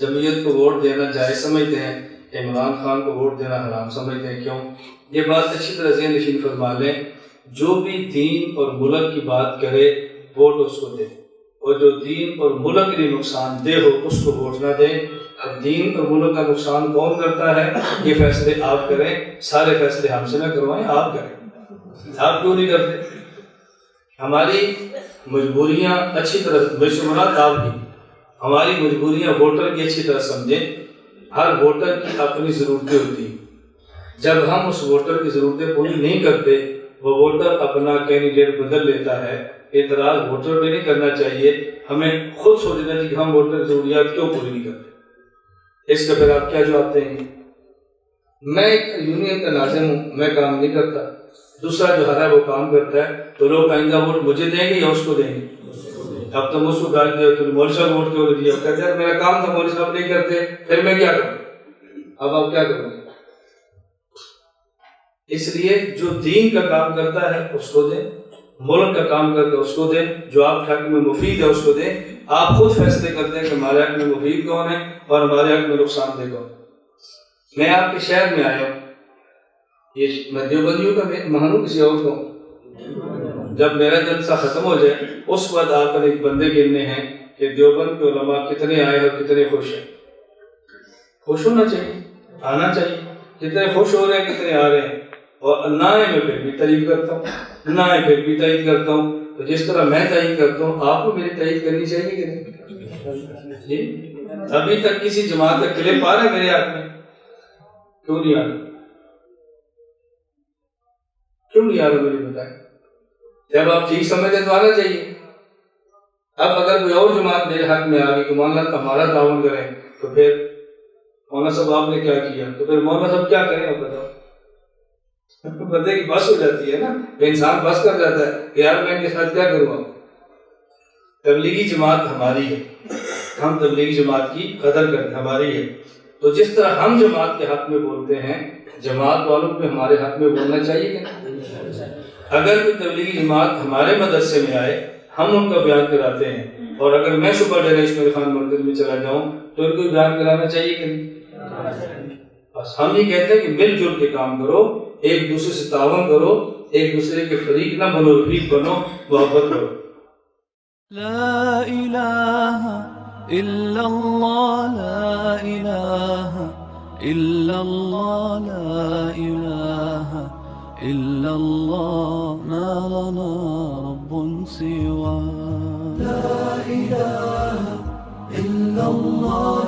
جمعیت کو ووٹ دینا جائز سمجھتے ہیں، عمران خان کو ووٹ دینا حرام سمجھتے ہیں. کیوں؟ یہ بات اچھی طرح ذہن نشین فرما لیں. جو بھی دین اور ملک کی بات کرے ووٹ اس کو دے، اور جو دین اور ملک کے لیے نقصان دہ ہو اس کو ووٹ نہ دیں. اب دین اور ملک کا نقصان کون کرتا ہے؟ یہ فیصلے آپ کریں، سارے فیصلے ہم سے نہ کروائیں، آپ کریں. آپ کیوں نہیں کرتے؟ ہماری مجبوریاں اچھی طرح بشمولات آپ کی، ہماری مجبوریاں ووٹر کی اچھی طرح سمجھیں. ہر ووٹر کی اپنی ضرورتیں ہوتی ہیں. جب ہم اس ووٹر کی ضرورتیں پوری نہیں کرتے، وہ ووٹر اپنا کینڈیڈیٹ بدل لیتا ہے. اعتراض ووٹر پہ نہیں کرنا چاہیے، ہمیں خود سوچنا چاہیے کہ ہم ووٹر کی ضروریات کیوں پوری نہیں کرتے. اس کا پھر آپ کیا جواب دیں گے؟ میں ایک یونین کا ناظم ہوں، میں کام نہیں کرتا، دوسرا جو ہرا وہ کام کرتا ہے، تو لوگ آئندہ ووٹ مجھے دیں گے یا اس کو دیں گے؟ اب تم اس کو گالی دے تو مولوی صاحب ووٹ کیوں دیا؟ کہتے ہیں میرا کام تھا، مولوی صاحب نہیں کرتے، پھر میں کیا کروں؟ اب آپ کیا کریں گے؟ اس لیے جو دین کا کام کرتا ہے اس کو دیں، ملک کا کام کرتا ہے اس کو دیں، جو آپ کے حق میں مفید ہے اس کو دیں. آپ خود فیصلے کرتے ہیں کہ ہمارے حق میں مفید کون ہے اور ہمارے حق میں نقصان دہ کون. میں آپ کے شہر میں آیا ہوں، یہ میں دیوبندیوں کا مہنو کسی اور کو، جب میرا جلسہ ختم ہو جائے اس وقت آپ پر ایک بندے گننے ہیں کہ دیوبند کے علماء کتنے آئے اور کتنے خوش ہیں. خوش ہونا چاہیے، آنا چاہیے. کتنے خوش ہو رہے ہیں، کتنے آ رہے ہیں. اور نہ آئے میں پھر بھی تعریف کرتا ہوں، نہ آئے پھر بھی تائید کرتا ہوں. تو جس طرح میں تائید کرتا ہوں آپ کو میری تائید کرنی چاہیے کہ نہیں؟ جی ابھی تک کسی جماعت کا کلپ آ رہا ہے میرے ہاتھ میں؟ کیوں نہیں آ رہا؟ کیوں نہیں آ رہا مجھے بتائیں. جب آپ ٹھیک سمجھتے تو آنا چاہیے. اب اگر کوئی اور جماعت میرے حق میں آ گئی کہ مولانا ہمارا تعاون کریں، تو پھر مولانا صاحب آپ نے کیا کیا؟ تو پھر مولانا صاحب کیا کریں آپ بتاؤ؟ بندے کی بس ہو جاتی ہے نا، انسان بس کر جاتا ہے کہ یار میں ان کے ساتھ کیا کروں. تبلیغی جماعت ہماری ہے، ہم تبلیغی جماعت کی قدر کرتے ہیں، ہماری ہے. تو جس طرح ہم جماعت کے حق میں بولتے ہیں، جماعت والوں کو ہمارے حق میں بولنا چاہیے کہ نہیں؟ اگر کوئی تبلیغی جماعت ہمارے مدرسے میں آئے، ہم ان کا بیان کراتے ہیں، اور اگر میں صبح ڈیرہ اسماعیل خان مرکز میں چلا جاؤں تو ان کو بیان کرانا چاہیے کہ نہیں؟ بس ہم یہ کہتے ہیں کہ مل جل کے کام کرو، ایک دوسرے سے تعاون کرو، ایک دوسرے کے فریق نہ بنو، رفیق بنو، محبت کرو. لا الہ الا اللہ، لا الہ الا اللہ، لا الہ الا اللہ، ما لنا رب سوا. لا الہ الا اللہ.